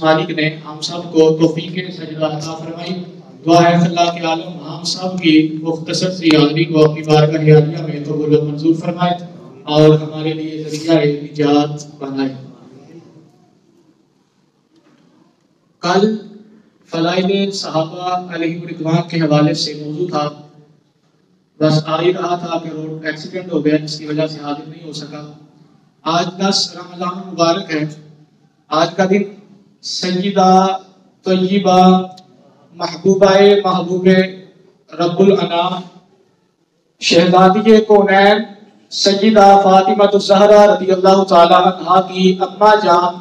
مالک نے ہم سب کو توفیق سجدہ عطا فرمائی. دعا ہے اللہ کے عالم ہم سب کی مختصر سی حاضری کو اپنی بارگاہ عالیہ میں قبول و منظور فرمائے اور ہمارے لیے ذریعہ نجات بنائے. کل فضائل صحابہ علیہ رضوان کے حوالے سے موضوع تھا. بس آ ہی رہا تھا کہ روڈ ایکسیڈنٹ ہو گیا جس کی وجہ سے حاضر نہیں ہو سکا. آج 10 رمضان مبارک ہے. آج کا دن سیدہ طیبہ محبوبہ محبوب رب الانام شہزادی کونین سیدہ فاطمہ الزہرا رضی اللہ تعالی عنہا کی اما جان،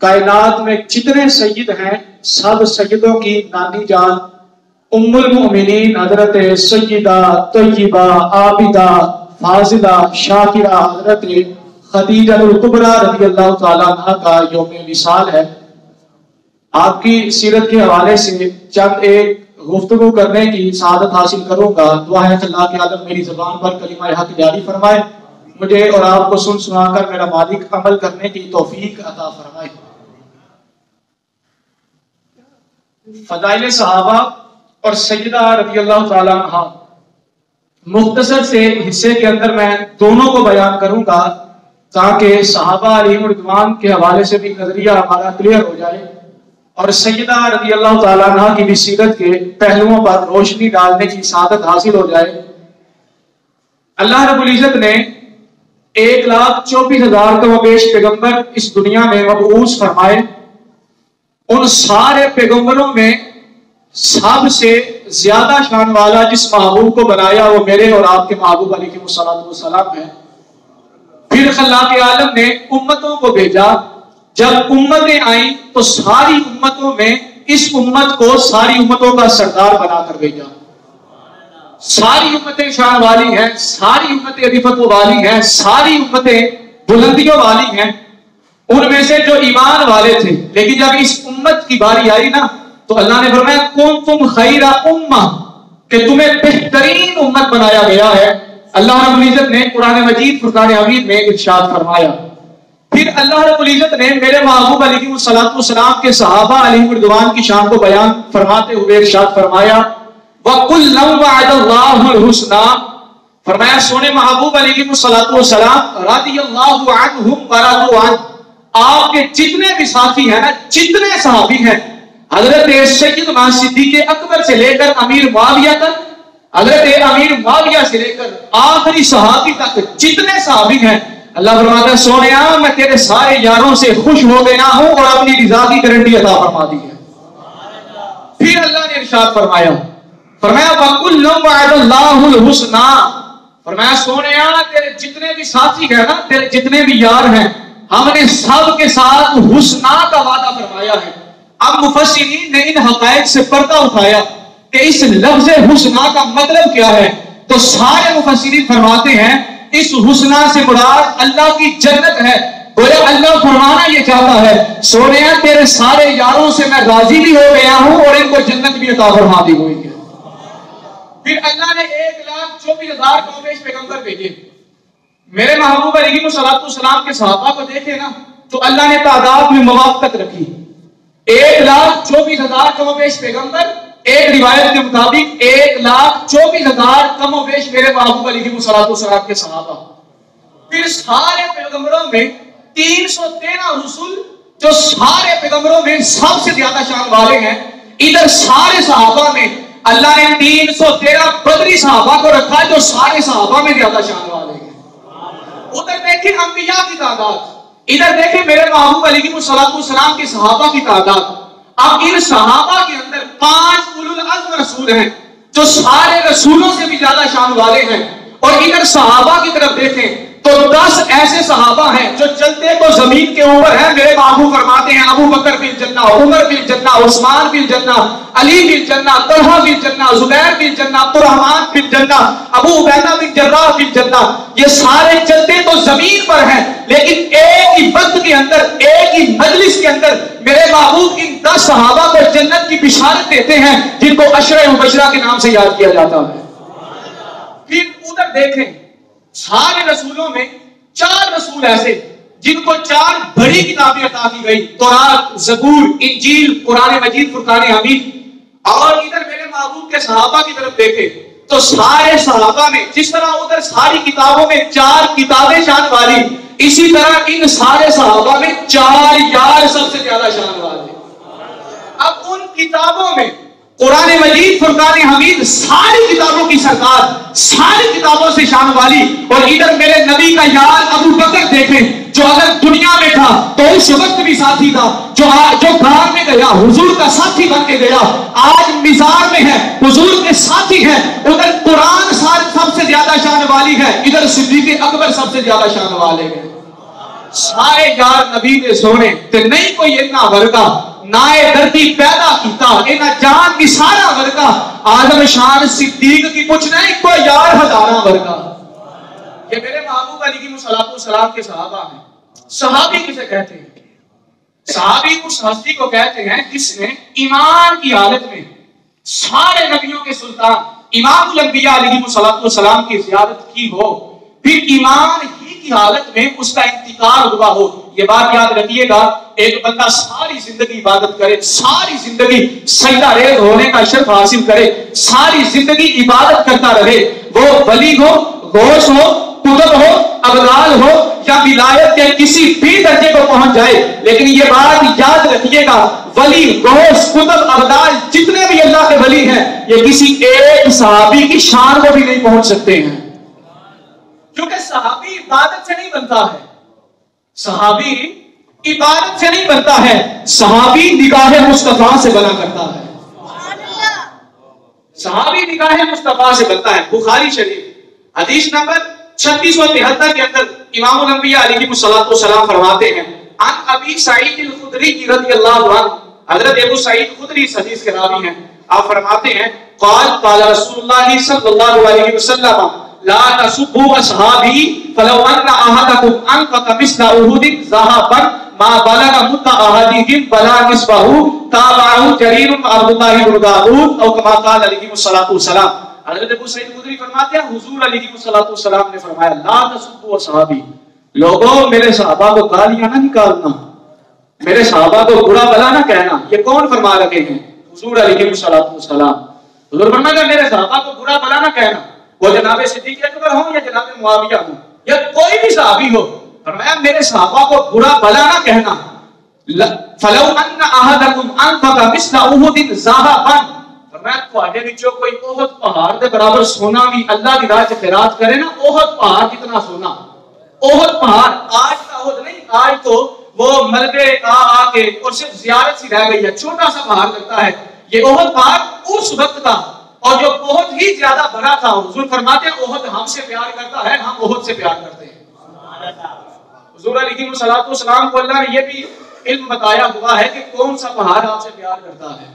کائنات میں جتنے سید ہیں سب سیدوں کی نانی جان ام المؤمنین حضرت سیدہ طیبہ عابدہ فاضلہ شاکرہ حضرت خدیجہ الکبریٰ رضی اللہ تعالی عنہ کا یوم وصال ہے. آپ کی سیرت کے حوالے سے چند ایک گفتگو کرنے کی سعادت حاصل کروں گا. دعا ہے اللہ کے عالم میری زبان پر کلمہ حق جاری فرمائے، مجھے اور آپ کو سن سنا کر میرا مالک عمل کرنے کی توفیق عطا فرمائے. فضائل صحابہ اور سیدہ رضی اللہ تعالی عنہ مختصر سے حصے کے اندر میں دونوں کو بیان کروں گا تاکہ صحابہ علیہ رضوان کے حوالے سے بھی نظریہ ہمارا کلیئر ہو جائے اور سیدہ رضی اللہ تعالیٰ عنہ کی بھی سیرت کے پہلوؤں پر روشنی ڈالنے کی سعادت حاصل ہو جائے. اللہ رب العزت نے 1,24,000 کم و بیش پیغمبر اس دنیا میں مبعوث فرمائے. ان سارے پیغمبروں میں سب سے زیادہ شان والا جس محبوب کو بنایا وہ میرے اور آپ کے محبوب علیہ السلام ہے. پھر اللہ کے عالم نے امتوں کو بھیجا. جب امتیں آئیں تو ساری امتوں میں اس امت کو ساری امتوں کا سردار بنا کر بھیجا. ساری امتیں شان والی ہیں، ساری امتیں عظمت والی ہیں، ساری امتیں بلندیوں والی ہیں. ان میں سے جو ایمان والے تھے، لیکن جب اس امت کی باری آئی نا تو اللہ نے فرمایا کنتم خیر امہ، کہ تمہیں بہترین امت بنایا گیا ہے. اللہ رب العزت نے قرآن مجید فرقان حمید میں ارشاد فرمایا. پھر اللہ رب العزت نے میرے محبوب علیہ السلام کے صحابہ علیہ رضوان کی شان کو بیان فرماتے ہوئے ارشاد فرمایا وَكُلًّا وَعَدَ اللَّهُ الْحُسْنَى، فرمایا سونے محبوب علیہ السلام رضی اللہ عنہم ورضوا عنہ، آپ کے جتنے بھی ساتھی ہیں نا، جتنے صحابی ہیں، حضرت سیدنا صدیق اکبر سے لے کر امیر معاویہ تک، حضرت امیر معاویہ سے لے کر آخری صحابی تک جتنے صحابی ہیں، اللہ فرماتا ہے سونیا میں تیرے سارے یاروں سے خوش ہو گیا ہوں اور اپنی رضا کی گارنٹی عطا فرما دی ہے. پھر اللہ نے ارشاد فرمایا وَكُلًّا وَعَدَ اللَّهُ الْحُسْنَى، فرمایا سونیا تیرے جتنے بھی ساتھی ہیں نا، تیرے جتنے بھی یار ہیں، ہم نے سب کے ساتھ حسنہ کا وعدہ فرمایا ہے. اب مفسرین نے ان حقائق سے پردہ اٹھایا کہ اس لفظ حسنہ کا مطلب کیا ہے. تو سارے مفسرین فرماتے ہیں اس حسنہ سے مراد اللہ کی جنت ہے. گویا اللہ فرمانا یہ چاہتا ہے سونیا تیرے سارے یاروں سے میں راضی بھی ہو گیا ہوں اور ان کو جنت بھی عطا فرما دی ہوئی ہے. پھر اللہ نے 1,24,000 کم و بیش پیغمبر بھیجے. میرے محبوب علیہ السلام کے صحابہ کو دیکھے نا تو اللہ نے تعداد میں موافقت رکھی. 1,24,000 کم و بیش پیغمبر، ایک روایت کے مطابق 1,24,000 کم و بیش میرے محبوب علیہ السلام کے صحابہ. پھر سارے پیغمبروں میں 313 رسول جو سارے پیغمبروں میں سب سے زیادہ شان والے ہیں. ادھر سارے صحابہ میں اللہ نے 313 بدری صحابہ کو رکھا جو سارے صحابہ میں زیادہ شان والے ہیں. ادھر دیکھیں انبیاء کی تعداد، ادھر دیکھیں میرے محبوب علیہ السلام کے صحابہ کی تعداد. اب ان صحابہ کے اندر 5 اولو العزم رسول ہیں جو سارے رسولوں سے بھی زیادہ شان والے ہیں. اور ادھر صحابہ کی طرف دیکھیں تو 10 ایسے صحابہ ہیں جو چلتے تو زمین کے اوپر ہیں. میرے محبوب فرماتے ہیں ابو بکر فی الجنہ، عمر فی الجنہ، عثمان فی الجنہ، علی فی الجنہ، طلحہ فی الجنہ، زبیر فی الجنہ، عبد الرحمن فی الجنہ، ابو عبیدہ بن جراح فی الجنہ. یہ سارے چلتے تو زمین پر ہیں لیکن ایک ہی وقت کے اندر، ایک ہی مجلس کے اندر میرے محبوب ان 10 صحابہ کو جنت کی بشارت دیتے ہیں جن کو عشرہ مبشرہ کے نام سے یاد کیا جاتا ہے. پھر ادھر دیکھیں سارے رسولوں میں 4 رسول ایسے جن کو 4 بڑی کتابیں عطا کی گئی، تورات، زبور، انجیل، قرآن مجید، فرقان حمید، اور ادھر میرے محبوب کے صحابہ کی طرف دیکھے تو سارے صحابہ میں جس طرح ادھر ساری کتابوں میں 4 کتابیں شان والی، اسی طرح ان سارے صحابہ میں 4 یار سب سے زیادہ شان والے۔ اب ان کتابوں میں قرآن مجید، فرقان حمید، ساری کتابوں کی سرکار، ساری کتابوں سے شان والی، اور ادھر میرے نبی کا یار ابو بکر دیکھیں جو اگر دنیا میں تھا تو اس وقت بھی ساتھی تھا، جو غار میں گیا حضور کا ساتھی بن کے گیا، آج مزار میں ہے حضور کے ساتھی ہے۔ ادھر قرآن سب سے زیادہ شان والی ہے، ادھر صدیق اکبر سب سے زیادہ شان والے ہیں۔ سارے یار نبی دے سونے تے نہیں کوئی اتنا ورگا نائے دردی پیدا کیتا اینا جان کی سارا ورگا آدم شان صدیق کی کچھ نہیں کوئی یار ہزارہ ورگا۔ یہ میرے محبوب علیہ السلام کے صحابہ ہیں۔ صحابی کسے کہتے ہیں؟ صحابی اس ہستی کو کہتے ہیں جس نے ایمان کی حالت میں سارے نبیوں کے سلطان امام الانبیاء علیہ السلام کی زیارت کی ہو، پھر ایمان ہی کی حالت میں اس کا انتقال ہوا ہو۔ یہ بات یاد رکھیے گا، ایک بندہ ساری زندگی عبادت کرے، ساری زندگی سجدہ ریز ہونے کا شرف حاصل کرے، ساری زندگی عبادت کرتا رہے، وہ ولی ہو، غوث ہو، قطب ہو، ابدال ہو یا ولایت کے کسی بھی درجے کو پہنچ جائے، لیکن یہ بات یاد رکھیے گا ولی، غوث، قطب، ابدال جتنے بھی اللہ کے ولی ہیں یہ کسی ایک صحابی کی شان کو بھی نہیں پہنچ سکتے ہیں، کیونکہ صحابی عبادت سے نہیں بنتا ہے، صحابی عبادت سے نہیں بنتا ہے، صحابی نگاہ مصطفیٰ سے بنا کرتا ہے، صحابی نگاہ مصطفیٰ سے بنتا ہے۔ بخاری شریف حدیث نمبر 3673 کے اندر امام الانبیاء علیہ السلام فرماتے ہیں عن ابی سعید الخدری رضی اللہ عنہ، حضرت ابو سعید خدری اس حدیث کے راوی ہیں، آپ فرماتے ہیں قال رسول اللہ صلی اللہ علیہ وسلم لا تسبوا اصحابی فلو ان احدکم انفق مثل احد ذهبا ما بلغ مد احدهم ولا نصفه تابعه جرير عبد الله بن داود او كما قال علیہ الصلوۃ والسلام۔ حضرت ابو سعید خدری فرماتے ہیں حضور علیہ الصلوۃ والسلام نے فرمایا لا تسبوا اصحابی، لوگوں میرے صحابہ کو گالیاں نہ نکالنا، میرے صحابہ کو برا بلا نہ کہنا۔ یہ کون فرما رہے ہیں؟ حضور علیہ الصلوۃ والسلام۔ حضور فرماتے ہیں میرے صحابہ کو برا بلا نہ کہنا، وہ جناب صدیق اکبر ہوں یا جناب معاویہ ہوں یا کوئی بھی صحابی ہو، فرمایا میرے صحابہ کو برا بلا نہ کہنا۔ فلو ان احدکم انفق مثل احد ذهبا، فرمایا تواڈے وچوں کوئی احد پہاڑ دے برابر سونا بھی اللہ دی راہ وچ خیرات کرے نا، احد پہاڑ کتنا سونا، احد پہاڑ آج کا احد نہیں، آج تو وہ ملبے آ کے اور صرف زیارت سی رہ گئی ہے، چھوٹا سا پہاڑ لگتا ہے، یہ احد پہاڑ اس وقت کا اور جو بہت ہی زیادہ بڑا تھا۔ حضور فرماتے ہیں احد ہم سے پیار کرتا ہے، ہم احد سے پیار کرتے ہیں۔ حضور علیہ الصلوۃ والسلام کو اللہ نے یہ بھی علم بتایا ہوا ہے کہ کون سا پہاڑ آپ سے پیار کرتا ہے۔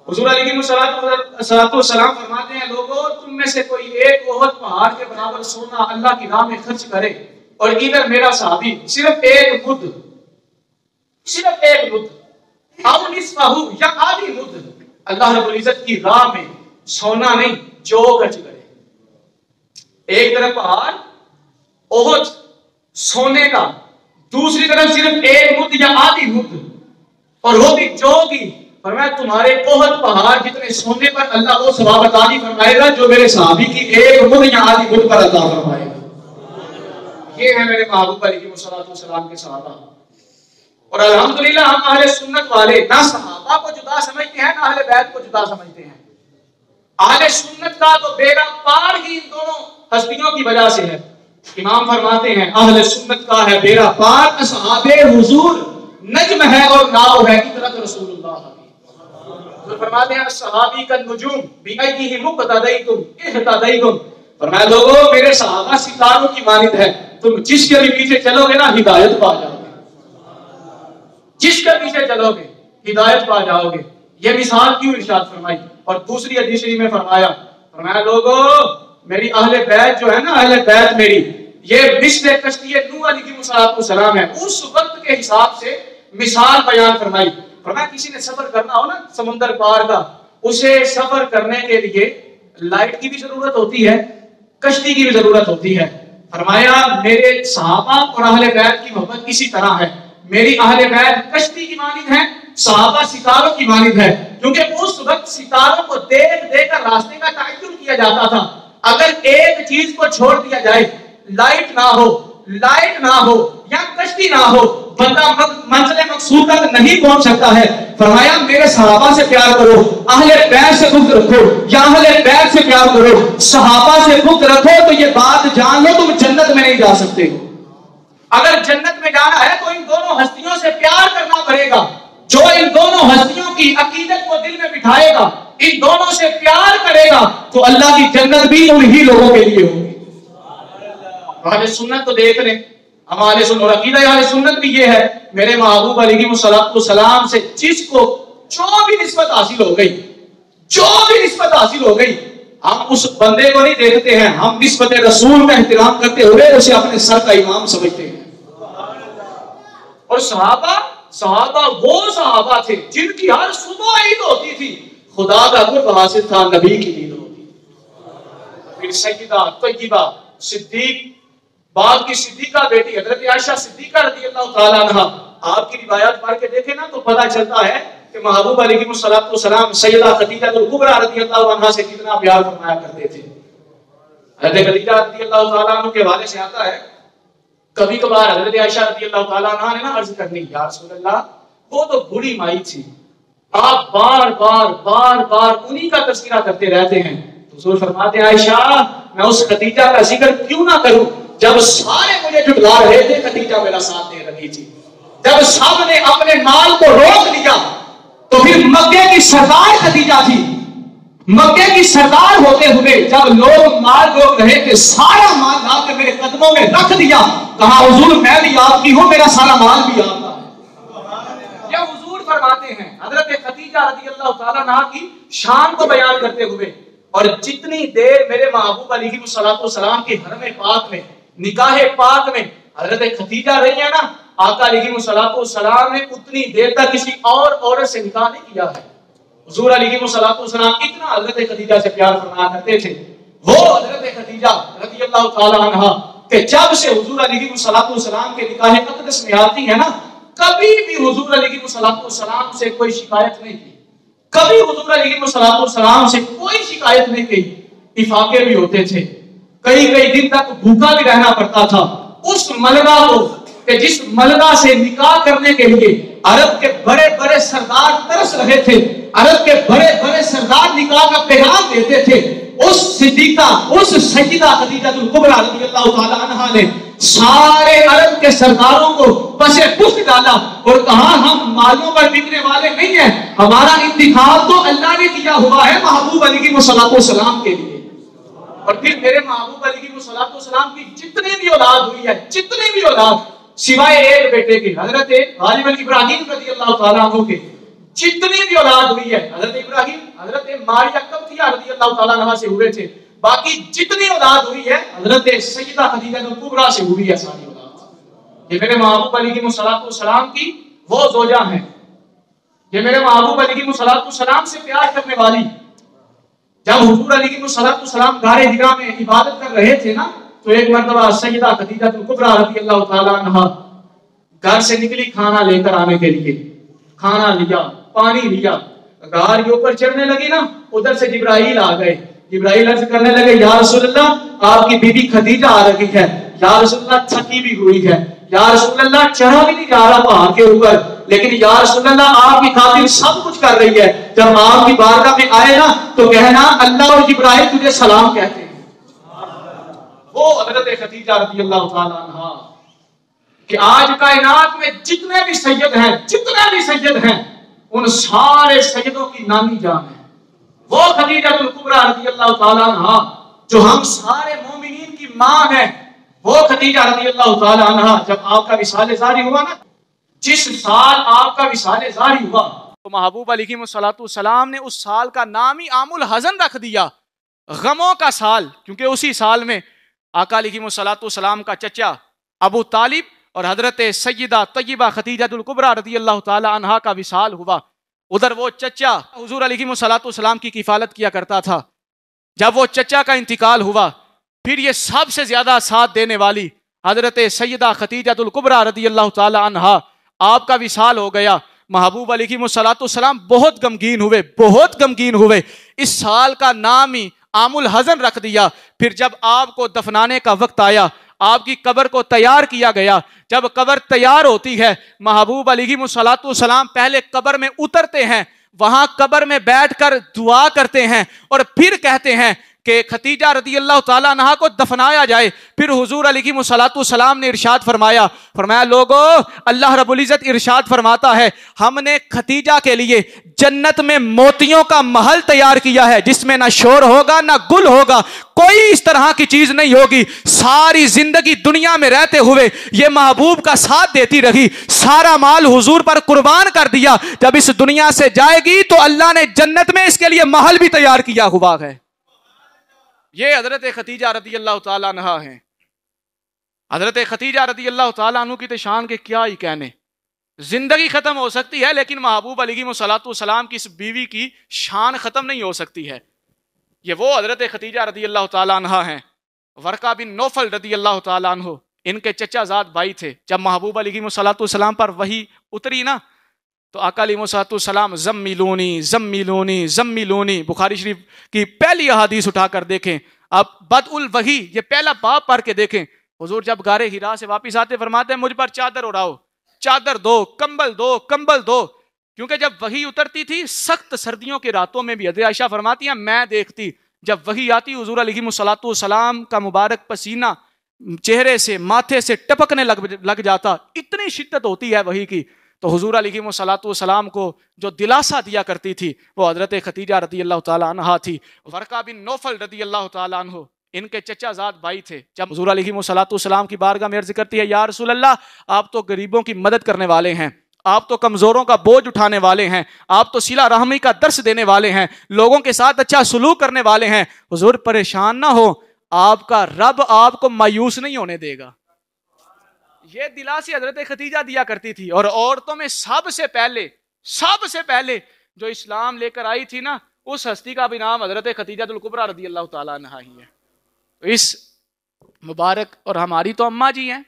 حضور علیہ الصلوۃ والسلام فرماتے ہیں لوگوں تم میں سے کوئی ایک احد پہاڑ کے برابر سونا اللہ کی راہ میں خرچ کرے، اور ادھر میرا صحابی صرف ایک مد او نصفہ یا آدھی مد اللہ رب العزت کی راہ میں سونا نہیں جو خرچ کرے۔ ایک طرف پہاڑ احد سونے کا، دوسری طرف صرف ایک مد یا آدھی مد، اور وہ بھی جو کی فرمایا تمہارے احد پہاڑ جتنے سونے پر اللہ وہ ثواب عطا نہیں فرمائے گا جو میرے صحابی کی ایک مد یا آدھی مد پر عطا فرمائے گا۔ یہ ہے میرے محبوب علیہ الصلوۃ والسلام کے صحابہ، اور الحمدللہ ہم اہل سنت والے نہ صحابہ کو جدا سمجھتے ہیں نہ اہل بیت کو جدا سمجھتے ہیں۔ اہل سنت کا تو بیڑا پار ہی ان دونوں ہستیوں کی وجہ سے ہے۔ امام فرماتے ہیں اہل سنت کا ہے بیڑا پار، اصحاب حضور نجم ہے اور ناؤ ہے اطرت رسول اللہ۔ فرماتے ہیں صحابی کا نجوم بِأَيِّهِ مُقْتَدَيْتُمْ اهْتَدَيْتُمْ، فرمایا لوگوں میرے صحابہ ستاروں کی مانند ہے، تم جس کے بھی پیچھے چلو گے نا ہدایت پا جاؤ گے، جس کے پیچھے چلو گے ہدایت پا جاؤ گے۔ یہ مثال کیوں ارشاد فرمائی؟ اور دوسری حدیث شریف میں فرمایا لوگوں میری اہل بیت جو ہے نا، اہل بیت میری یہ مثل کشتی نوح علیہ السلام ہے، اس وقت کے حساب سے مثال بیان فرمائی۔ فرمایا کسی نے سفر کرنا ہو نا سمندر پار کا، اسے سفر کرنے کے لیے لائٹ کی بھی ضرورت ہوتی ہے، کشتی کی بھی ضرورت ہوتی ہے، فرمایا میرے صحابہ اور اہل بیت کی محبت اسی طرح ہے، میری اہل بیت کشتی کی مانند ہے، صحابہ ستاروں کی مانند ہے، کیونکہ اس وقت ستاروں کو دیکھ دیکھ کر راستے کا تعین کیا جاتا تھا۔ اگر ایک چیز کو چھوڑ دیا جائے، لائٹ نہ ہو یا کشتی نہ ہو، بندہ منزل مقصود تک نہیں پہنچ سکتا ہے۔ فرمایا میرے صحابہ سے پیار کرو، اہل بیت سے بغض رکھو، یا اہل بیت سے پیار کرو، صحابہ سے بغض رکھو، تو یہ بات جان لو تم جنت میں نہیں جا سکتے ہو۔ اگر جنت میں جانا ہے تو ان دونوں ہستیوں سے پیار کرنا پڑے گا۔ جو ان دونوں ہستیوں کی عقیدت کو دل میں بٹھائے گا، ان دونوں سے پیار کرے گا، تو اللہ کی جنت بھی انہی لوگوں کے لیے ہوگی۔ اہل سنت تو دیکھ لیں، ہم اہل سنت اور عقیدہ اہل سنت بھی یہ ہے، میرے محبوب علیہ السلام سے جس کو جو بھی نسبت حاصل ہو گئی، ہم اس بندے کو نہیں دیکھتے ہیں، ہم نسبت رسول کا احترام کرتے ہوئے اسے اپنے سر کا امام سمجھتے ہیں۔ اور صحابہ وہ صحابہ تھے جن کی ہر صبح عید ہوتی تھی، خدا کا قرب حاصل تھا، نبی کی عید ہوتی تھی۔ پھر سیدہ طیبہ صدیق، بعد کی صدیقہ بیٹی حضرت عائشہ صدیقہ رضی اللہ تعالیٰ عنہ، آپ کی روایات پڑھ کے دیکھیں نا تو پتہ چلتا ہے کہ محبوب علیہ السلام سیدہ خدیجہ الکبریٰ رضی اللہ عنہا سے کتنا پیار فرمایا کرتے تھے۔ حضرت خدیجہ رضی اللہ تعالیٰ عنہ کے حوالے سے آتا ہے، کبھی کبھار حضرت عائشہ رضی اللہ تعالیٰ عنہ نے عرض کرنی، یا رسول اللہ وہ تو بوڑھی مائی تھی، آپ بار بار انہی کا تذکرہ کرتے رہتے ہیں۔ حضور فرماتے ہیں عائشہ میں اس خدیجہ کا ذکر کیوں نہ کروں، جب سارے مجھے جھٹلا رہے تھے خدیجہ میرا ساتھ دے رہی تھی، جب سب نے اپنے مال کو روک لیا تو پھر مکے کی سردار خدیجہ تھی، مکے کی سردار ہوتے ہوئے جب لوگ مال روک رہے تھے، سارا مال لا کے میرے قدموں میں رکھ دیا، کہا حضور میں بھی آپ کی ہوں، میرا سارا مال بھی آپ کا ہے۔ یہ حضور فرماتے ہیں حضرت خدیجہ رضی اللہ تعالیٰ عنہا کی شان کو بیان کرتے ہوئے، اور جتنی دیر میرے محبوب علیہ السلام کے حرم پاک میں، نکاح پاک میں حضرت خدیجہ رہی ہے نا، آقا علیہ السلام نے اتنی دیر تک کسی اور عورت سے نکاح نہیں کیا ہے۔ حضور علیہ السلام اتنا حضرت خدیجہ سے پیار فرمایا کرتے تھے، وہ حضرت خدیجہ رضی اللہ تعالی عنہا کہ جب سے حضور علیہ السلام کے نکاح اقدس میں آتی ہے نا، کبھی بھی حضور علیہ السلام سے کوئی شکایت نہیں کی، کبھی حضور علیہ السلام سے کوئی شکایت نہیں کی۔ افاقے بھی ہوتے تھے، کئی دن تک بھوکا بھی رہنا پڑتا تھا۔ اس ملکہ کو کہ جس ملکہ سے نکاح کرنے کے لیے عرب کے بڑے بڑے سردار ترس رہے تھے، عرب کے بڑے بڑے سردار نکاح کا پیغام دیتے تھے، اس صدیقہ، اس سیدہ خدیجہ الکبریٰ رضی اللہ تعالی عنہا نے سارے عرب کے سرداروں کو پس پشت ڈالا اور کہا ہم مالوں پر بکنے والے نہیں ہیں، ہمارا انتخاب تو اللہ نے کیا ہوا ہے محبوب علیہ السلام کے لیے۔ اور پھر میرے محبوب علیہ السلام کی جتنی بھی اولاد ہوئی ہے، جتنی بھی اولاد سوائے ایک بیٹے کے حضرت غالب ابراہیم رضی اللہ تعالیٰ عنہ کے، جتنی بھی اولاد ہوئی ہے، حضرت ابراہیم حضرت ماریہ قبطیہ رضی اللہ تعالیٰ عنہ سے ہوئے تھے، باقی جتنی اولاد ہوئی ہے حضرت سیدہ خدیجہ الکبریٰ سے ہوئی ہے ساری اولاد۔ یہ میرے محبوب علیہ السلام کی وہ زوجہ ہیں، یہ میرے محبوب علیہ السلام سے پیار کرنے والی۔ جب حضور علیہ السلام غار حرا میں عبادت کر رہے تھے نا، تو ایک مرتبہ سیدہ خدیجہ الکبریٰ رضی اللہ تعالی عنہا گھر سے نکلی کھانا لے کر آنے کے لیے، کھانا لیا، پانی لیا، غار کے اوپر چڑھنے لگی نا، ادھر سے جبرائیل آ گئے، جبرائیل عرض کرنے لگے یا رسول اللہ آپ کی بیوی خدیجہ آ رہی ہے، یا رسول اللہ تھکی بھی ہوئی ہے، یا رسول اللہ چڑھا بھی نہیں جا رہا پہاڑ کے اوپر، لیکن یا رسول اللہ آپ کی خاطر سب کچھ کر رہی ہے، جب آپ کی بارگاہ میں آئے نا تو کہنا اللہ اور جبرائیل تجھے سلام کہتے ہیں۔ وہ حضرت خدیجہ رضی اللہ تعالی عنہا کہ آج کائنات میں جتنے بھی سید ہیں ان سارے سیدوں کی نانی جان ہے، وہ خدیجہ الکبریٰ رضی اللہ تعالی عنہا جو ہم سارے مومنین کی ماں ہے، وہ خدیجہ رضی اللہ تعالی عنہا جب آپ کا وصال ظاہری ہوا نا، جس سال آپ کا وصال ظاہری ہوا تو محبوب علیہ السلام نے اس سال کا نام ہی عام الحزن رکھ دیا، غموں کا سال، کیونکہ اسی سال میں آقا علیہ السلام کا چچا ابو طالب اور حضرت سیدہ طیبہ خدیجہ الکبریٰ رضی اللہ تعالی عنہا کا وصال ہوا۔ ادھر وہ چچا حضور علیہ السلام کی کفالت کیا کرتا تھا، جب وہ چچا کا انتقال ہوا پھر یہ سب سے زیادہ ساتھ دینے والی حضرت سیدہ خدیجہ الکبریٰ رضی اللہ تعالی عنہا، آپ کا وصال ہو گیا۔ محبوب علیہ الصلوۃ والسلام بہت غمگین ہوئے، اس سال کا نام ہی عام الحزن رکھ دیا۔ پھر جب آپ کو دفنانے کا وقت آیا، آپ کی قبر کو تیار کیا گیا۔ جب قبر تیار ہوتی ہے، محبوب علیہ الصلوۃ والسلام پہلے قبر میں اترتے ہیں، وہاں قبر میں بیٹھ کر دعا کرتے ہیں اور پھر کہتے ہیں کہ خدیجہ رضی اللہ تعالیٰ عنہا کو دفنایا جائے۔ پھر حضور علیہ الصلوۃ والسلام نے ارشاد فرمایا لوگو، اللہ رب العزت ارشاد فرماتا ہے ہم نے خدیجہ کے لیے جنت میں موتیوں کا محل تیار کیا ہے، جس میں نہ شور ہوگا نہ گل ہوگا، کوئی اس طرح کی چیز نہیں ہوگی۔ ساری زندگی دنیا میں رہتے ہوئے یہ محبوب کا ساتھ دیتی رہی، سارا مال حضور پر قربان کر دیا۔ جب اس دنیا سے جائے گی تو اللہ نے جنت میں اس کے لیے محل بھی تیار کیا ہوا ہے۔ یہ حضرت خدیجہ رضی اللہ تعالیٰ عنہ ہیں۔ حضرت خدیجہ رضی اللہ تعالیٰ عنہ کی شان کے کیا ہی کہنے، زندگی ختم ہو سکتی ہے لیکن محبوب علیہ الصلوۃ والسلام کی اس بیوی کی شان ختم نہیں ہو سکتی ہے۔ یہ وہ حضرت خدیجہ رضی اللہ تعالیٰ عنہ ہیں۔ ورقہ بن نوفل رضی اللہ تعالیٰ عنہ ان کے چچا زاد بھائی تھے۔ جب محبوب علیہ الصلوۃ والسلام پر وحی اتری نا تو آقا علیہ الصلوۃ والسلام زمیلونی زمیلونی زمیلونی، بخاری شریف کی پہلی احادیث اٹھا کر دیکھیں آپ، بدء الوحی یہ پہلا باب پڑھ کے دیکھیں۔ حضور جب غار حرا سے واپس آتے فرماتے ہیں مجھ پر چادر اڑاؤ، چادر دو، کمبل دو، کمبل دو، کیونکہ جب وحی اترتی تھی سخت سردیوں کی راتوں میں بھی، حضرت عائشہ فرماتی ہیں میں دیکھتی جب وحی آتی حضور علیہ الصلوۃ والسلام کا مبارک پسینہ چہرے سے ماتھے سے ٹپکنے لگ جاتا، اتنی شدت ہوتی ہے وحی کی۔ تو حضور علیہ الصلوۃ والسلام کو جو دلاسا دیا کرتی تھی وہ حضرت خدیجہ رضی اللہ تعالیٰ عنہا تھی۔ ورقہ بن نوفل رضی اللہ تعالیٰ عنہ ان کے چچا زاد بھائی تھے۔ جب حضور علیہ الصلوۃ والسلام کی بارگاہ میں عرض کرتی ہے یا رسول اللہ آپ تو غریبوں کی مدد کرنے والے ہیں، آپ تو کمزوروں کا بوجھ اٹھانے والے ہیں، آپ تو صلہ رحمی کا درس دینے والے ہیں، لوگوں کے ساتھ اچھا سلوک کرنے والے ہیں، حضور پریشان نہ ہو، آپ کا رب آپ کو مایوس نہیں ہونے دے گا۔ یہ دلاسی حضرت خدیجہ دیا کرتی تھی۔ اور عورتوں میں سب سے پہلے جو اسلام لے کر آئی تھی نا اس ہستی کا بھی نام حضرت خدیجہ الکبریٰ رضی اللہ تعالیٰ عنہا ہی ہے۔ اس مبارک اور ہماری تو اماں جی ہیں،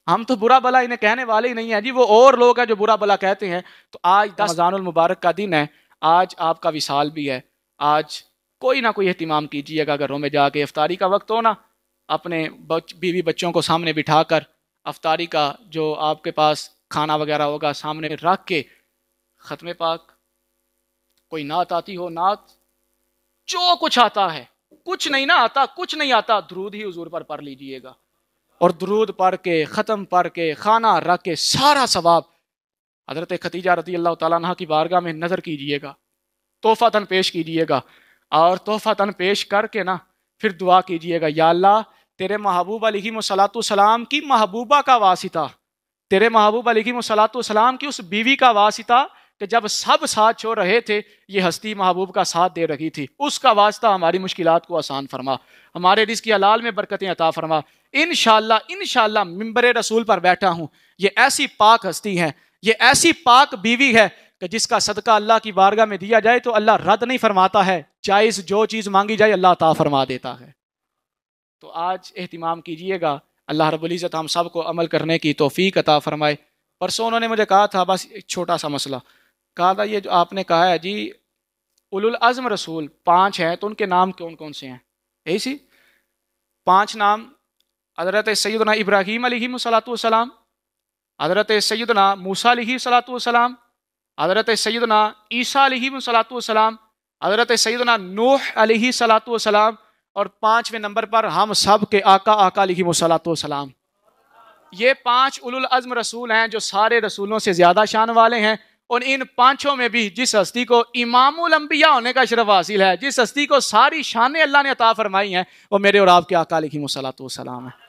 ہم تو برا بلا انہیں کہنے والے ہی نہیں ہیں جی، وہ اور لوگ ہیں جو برا بلا کہتے ہیں۔ تو آج رمضان المبارک کا دن ہے، آج آپ کا وصال بھی ہے، آج کوئی نہ کوئی اہتمام کیجیے گا گھروں میں جا کے، افطاری کا وقت ہو نا اپنے بیوی بچوں کو سامنے بٹھا کر افطاری کا جو آپ کے پاس کھانا وغیرہ ہوگا سامنے رکھ کے ختم پاک، کوئی نعت آتی ہو نعت، جو کچھ آتا ہے، کچھ نہیں نہ آتا، کچھ نہیں آتا، درود ہی حضور پر پڑھ لیجئے گا، اور درود پڑھ کے ختم پڑھ کے کھانا رکھ کے سارا ثواب حضرت خدیجہ رضی اللہ تعالیٰ عنہ کی بارگاہ میں نظر کیجئے گا، تحفہ پیش کیجئے گا، اور تحفہ پیش کر کے نا پھر دعا کیجئے گا یا اللہ تیرے محبوب علیہ الصلوۃ والسلام کی محبوبہ کا واسطہ، تیرے محبوب علیہ الصلوۃ والسلام کی اس بیوی کا واسطہ کہ جب سب ساتھ چھوڑ رہے تھے یہ ہستی محبوب کا ساتھ دے رہی تھی، اس کا واسطہ ہماری مشکلات کو آسان فرما، ہمارے رزق حلال میں برکتیں عطا فرما۔ انشاءاللہ منبر رسول پر بیٹھا ہوں، یہ ایسی پاک ہستی ہے، یہ ایسی پاک بیوی ہے کہ جس کا صدقہ اللہ کی بارگاہ میں دیا جائے تو اللہ رد نہیں فرماتا ہے، جائز جو چیز مانگی جائے اللہ عطا فرما دیتا ہے۔ تو آج اہتمام کیجئے گا، اللہ رب العزت ہم سب کو عمل کرنے کی توفیق عطا فرمائے۔ پرسوں انہوں نے مجھے کہا تھا، بس ایک چھوٹا سا مسئلہ کہا تھا، یہ جو آپ نے کہا ہے جی اولو العزم رسول 5 ہیں تو ان کے نام کون کون سے ہیں؟ یہی سی 5 نام، حضرت سیدنا ابراہیم علیہ الصلوۃ والسلام، حضرت سیدنا موسیٰ علیہ الصلوۃ والسلام، حضرت سیدنا عیسیٰ علیہ الصلوۃ والسلام، حضرت سیدنا نوح علیہ الصلوۃ والسلام، اور 5ویں نمبر پر ہم سب کے آقا علیہ الصلوۃ والسلام۔ یہ 5 اولو العزم رسول ہیں جو سارے رسولوں سے زیادہ شان والے ہیں، اور ان 5 میں بھی جس ہستی کو امام الانبیاء ہونے کا شرف حاصل ہے، جس ہستی کو ساری شانیں اللہ نے عطا فرمائی ہیں، وہ میرے اور آپ کے آقا علیہ الصلوۃ والسلام ہیں۔